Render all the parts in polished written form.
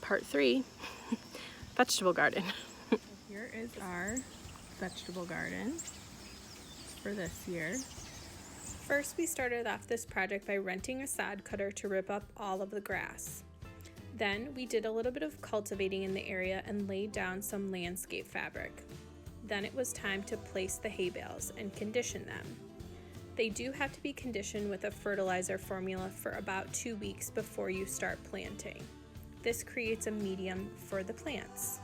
part 3, vegetable garden. Here is our vegetable garden for this year. First, we started off this project by renting a sod cutter to rip up all of the grass. Then we did a little bit of cultivating in the area and laid down some landscape fabric. Then it was time to place the hay bales and condition them. They do have to be conditioned with a fertilizer formula for about 2 weeks before you start planting. This creates a medium for the plants.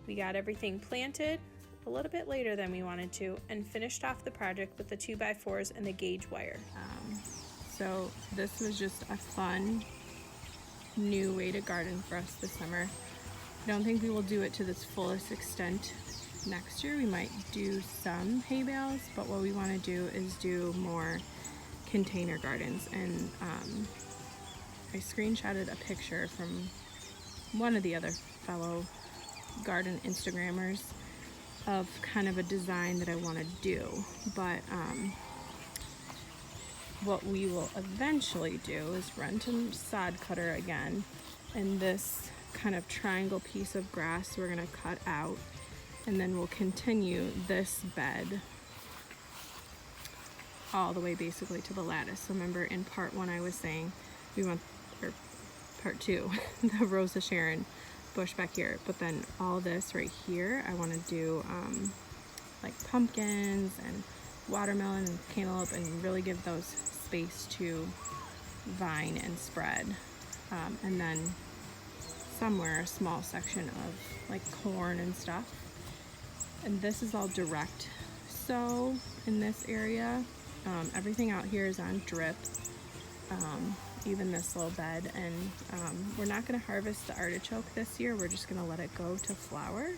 We got everything planted a little bit later than we wanted to and finished off the project with the 2x4s and the gauge wire. So this was just a fun new way to garden for us this summer. I don't think we will do it to this fullest extent next year. We might do some hay bales, but what we want to do is do more container gardens. And I screenshotted a picture from one of the other fellow garden Instagrammers of kind of a design that I want to do, but what we will eventually do is rent a sod cutter again, and this kind of triangle piece of grass we're going to cut out, and then we'll continue this bed all the way basically to the lattice. So remember in part 1 I was saying we want, or part 2, the Rosa Sharon bush back here, but then all this right here I want to do like pumpkins and watermelon and cantaloupe, and really give those space to vine and spread, and then somewhere a small section of like corn and stuff. And this is all direct sow in this area. Everything out here is on drip, even this little bed, and we're not going to harvest the artichoke this year. We're just going to let it go to flower.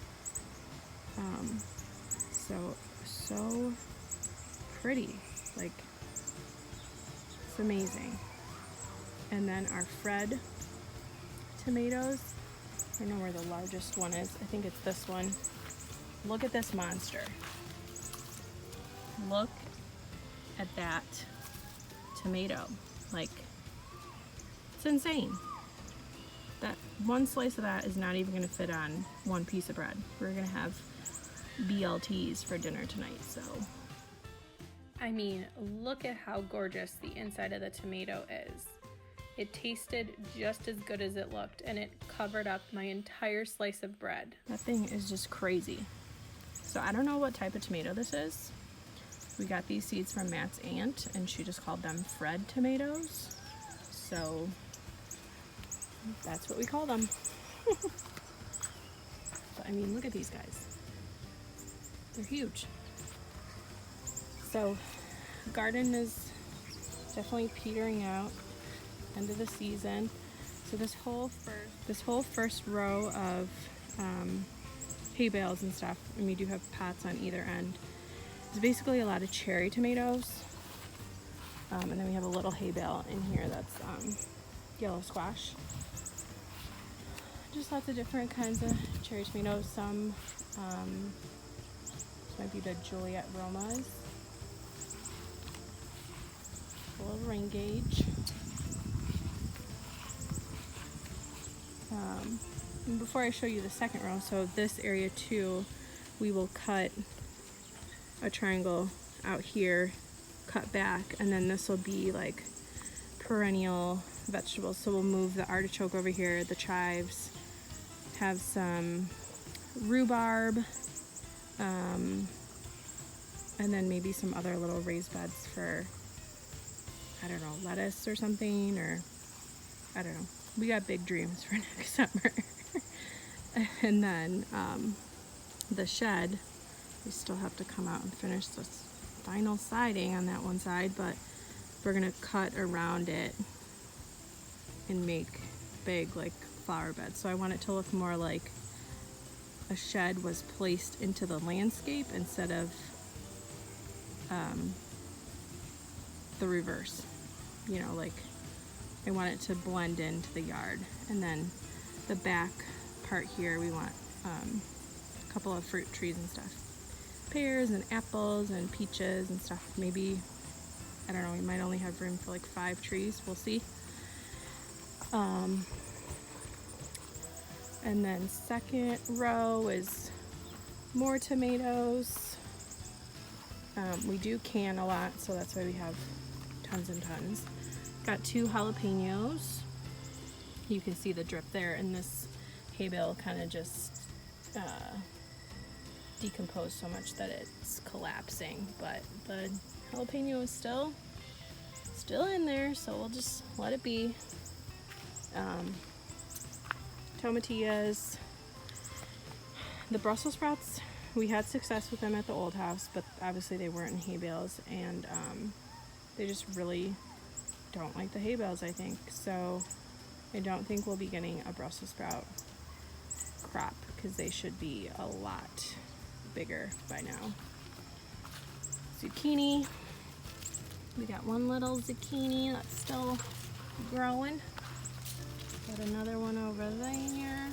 So pretty, like it's amazing. And then our Fred tomatoes, I don't know where the largest one is. I think it's this one. Look at this monster. Look at that tomato. Like, it's insane. That one slice of that is not even going to fit on one piece of bread. We're going to have BLTs for dinner tonight, so. I mean, look at how gorgeous the inside of the tomato is. It tasted just as good as it looked, and it covered up my entire slice of bread. That thing is just crazy. So I don't know what type of tomato this is. We got these seeds from Matt's aunt, and she just called them Fred tomatoes. So that's what we call them. But I mean, look at these guys. They're huge. So garden is definitely petering out, end of the season. So this whole first row of hay bales and stuff, and we do have pots on either end, is basically a lot of cherry tomatoes. And then we have a little hay bale in here that's yellow squash. Just lots of different kinds of cherry tomatoes. Some this might be the Juliet Romas. A little rain gauge. And before I show you the second row, so this area too, we will cut a triangle out here, cut back, and then this will be like perennial vegetables. So we'll move the artichoke over here, the chives, have some rhubarb, and then maybe some other little raised beds for, I don't know, lettuce or something, or I don't know. We got big dreams for next summer. And then the shed, we still have to come out and finish this final siding on that one side, but we're gonna cut around it and make big like flower beds. So I want it to look more like a shed was placed into the landscape instead of the reverse. You know, like I want it to blend into the yard. And then the back part here, we want a couple of fruit trees and stuff. Pears and apples and peaches and stuff. Maybe, I don't know, we might only have room for like 5 trees. We'll see. And then second row is more tomatoes. We do can a lot, so that's why we have tons and tons. Got 2 jalapenos. You can see the drip there, and this hay bale kind of just decomposed so much that it's collapsing, but the jalapeno is still in there, so we'll just let it be. Tomatillas. The Brussels sprouts, we had success with them at the old house, but obviously they weren't in hay bales, and they just really don't like the hay bales, I think. So I don't think we'll be getting a Brussels sprout crop because they should be a lot bigger by now. Zucchini. We got one little zucchini that's still growing. Got another one over there.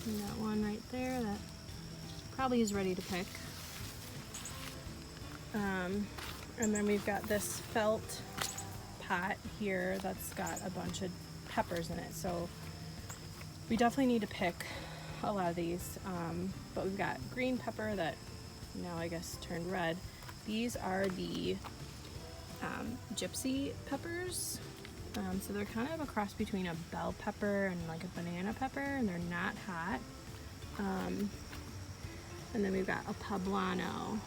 We got one right there that probably is ready to pick. And then we've got this felt pot here that's got a bunch of peppers in it. So we definitely need to pick a lot of these. But we've got green pepper that now I guess turned red. These are the gypsy peppers. So they're kind of a cross between a bell pepper and like a banana pepper, and they're not hot. And then we've got a poblano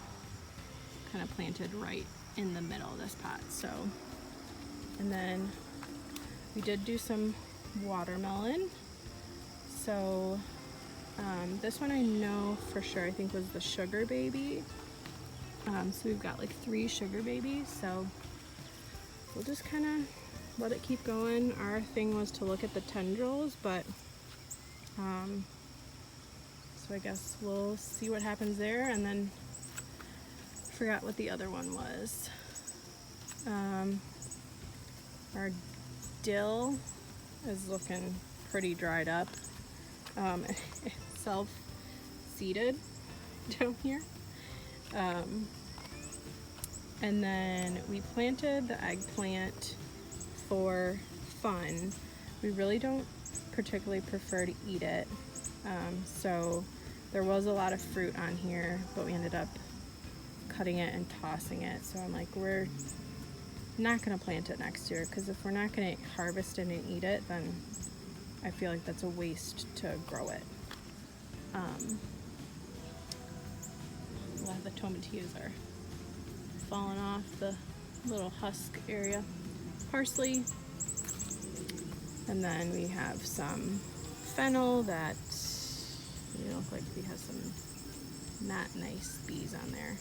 kind of planted right in the middle of this pot. So, and then we did do some watermelon. So this one I know for sure, I think was the sugar baby. So we've got like 3 sugar babies. So we'll just kind of let it keep going. Our thing was to look at the tendrils, but so I guess we'll see what happens there. And then I forgot what the other one was. Our dill is looking pretty dried up. It's self-seeded down here. And then we planted the eggplant for fun. We really don't particularly prefer to eat it. So there was a lot of fruit on here, but we ended up cutting it and tossing it. So I'm like, we're not gonna plant it next year, because if we're not gonna harvest it and eat it, then I feel like that's a waste to grow it. A lot of the tomatillas are falling off the little husk area. Parsley, and then we have some fennel that look like we have some not nice bees on there.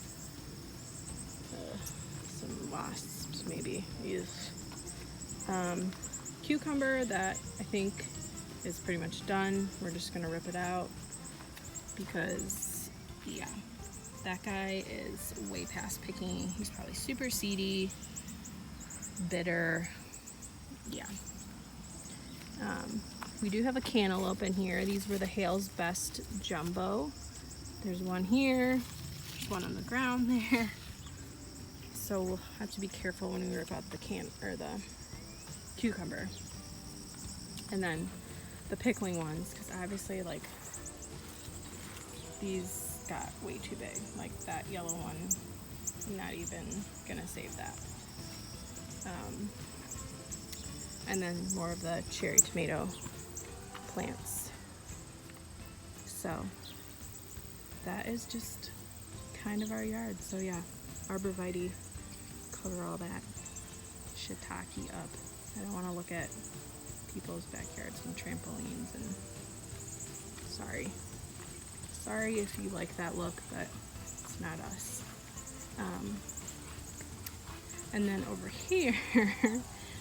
Some wasps maybe. Cucumber that I think is pretty much done. We're just gonna rip it out because yeah, that guy is way past picking. He's probably super seedy, bitter. Yeah. We do have a cantaloupe in here. These were the Hale's Best Jumbo. There's one here, there's one on the ground there. So we'll have to be careful when we rip out the cucumber. And then the pickling ones, because obviously like these got way too big. Like that yellow one, I'm not even gonna save that. And then more of the cherry tomato plants. So that is just kind of our yard. So yeah, arborvitae cover all that shiitake up. I don't want to look at people's backyards and trampolines, and sorry if you like that look, but it's not us. And then over here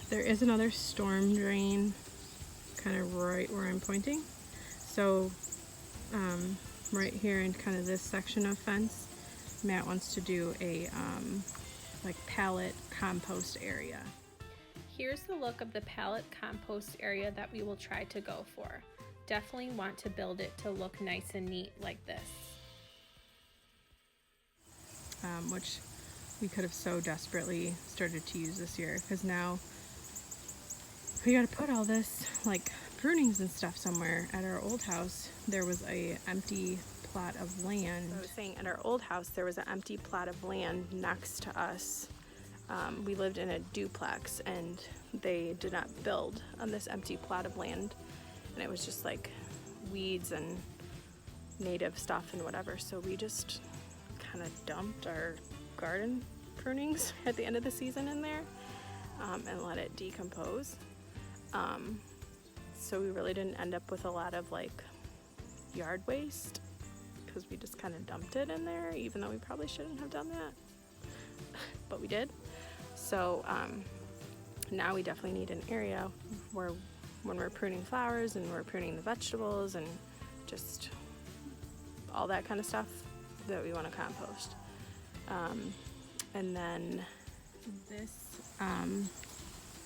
there is another storm drain kind of right where I'm pointing. So right here in kind of this section of fence, Matt wants to do a like pallet compost area. Here's the look of the pallet compost area that we will try to go for. Definitely want to build it to look nice and neat like this. Which we could have so desperately started to use this year, because now we gotta put all this like prunings and stuff somewhere. At our old house there was a empty plot of land. I was saying, at our old house there was an empty plot of land next to us. We lived in a duplex and they did not build on this empty plot of land, and it was just like weeds and native stuff and whatever, so we just kind of dumped our garden prunings at the end of the season in there, and let it decompose. So we really didn't end up with a lot of like yard waste because we just kind of dumped it in there, even though we probably shouldn't have done that, but we did. So now we definitely need an area where when we're pruning flowers and we're pruning the vegetables and just all that kind of stuff that we want to compost. And then This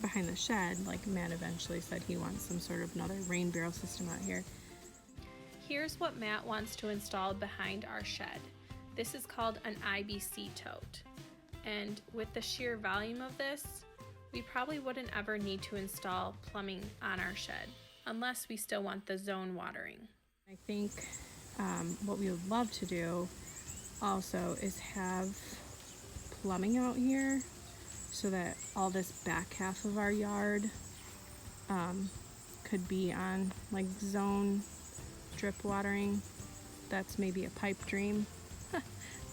behind the shed, like Matt eventually said he wants some sort of another rain barrel system out here. Here's what Matt wants to install behind our shed. This is called an IBC tote. And with the sheer volume of this, we probably wouldn't ever need to install plumbing on our shed, unless we still want the zone watering. I think what we would love to do also is have plumbing out here so that all this back half of our yard could be on like zone drip watering. That's maybe a pipe dream,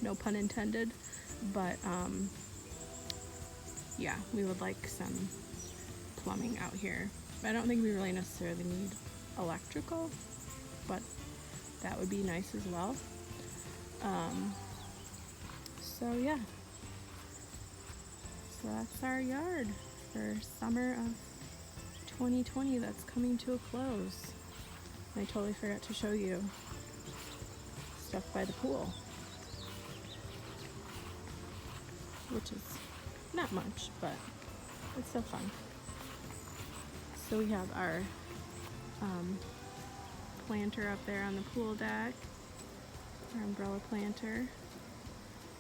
no pun intended, but yeah, we would like some plumbing out here. I don't think we really necessarily need electrical, but that would be nice as well. So yeah, so that's our yard for summer of 2020 that's coming to a close. I totally forgot to show you stuff by the pool, which is not much, but it's still fun. So we have our planter up there on the pool deck, our umbrella planter,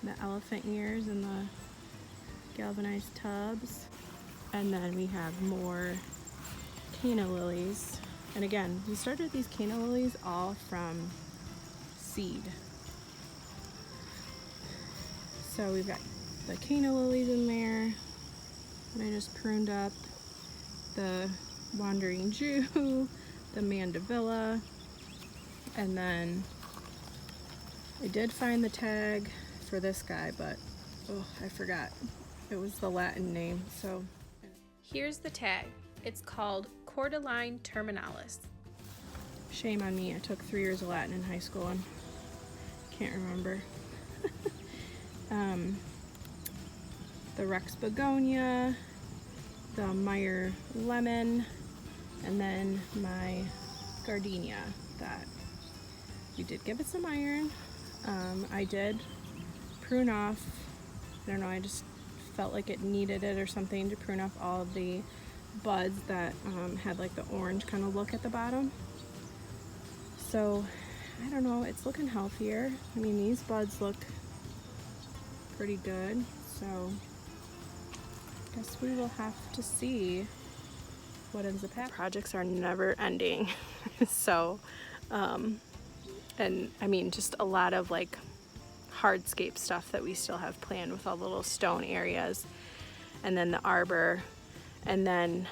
the elephant ears and the galvanized tubs, and then we have more canna lilies. And again, we started these canna lilies all from seed. So we've got the canna lilies in there, and I just pruned up the Wandering Jew, the Mandevilla, and then I did find the tag for this guy, but oh, I forgot. It was the Latin name, so. Here's the tag. It's called Cordyline terminalis. Shame on me, I took 3 years of Latin in high school and can't remember. The Rex begonia, the Meyer lemon, and then my gardenia that we did give it some iron. I did prune off, I don't know, I just felt like it needed it or something to prune off all of the buds that had like the orange kind of look at the bottom. So I don't know, it's looking healthier. I mean, these buds look pretty good, so I guess we will have to see what ends up happening. projects are never ending. So, and I mean, just a lot of like hardscape stuff that we still have planned with all the little stone areas, and then the arbor, and then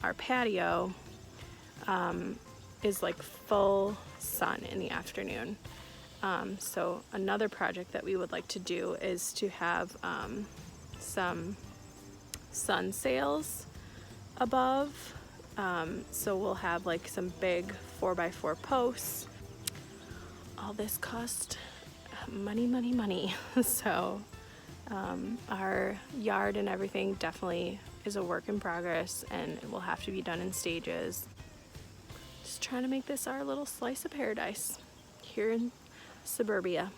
our patio is like full sun in the afternoon. So another project that we would like to do is to have some sun sails above. So we'll have like some big 4x4 posts. All this cost money, money, money. So our yard and everything definitely is a work in progress, and it will have to be done in stages. Just trying to make this our little slice of paradise here in suburbia.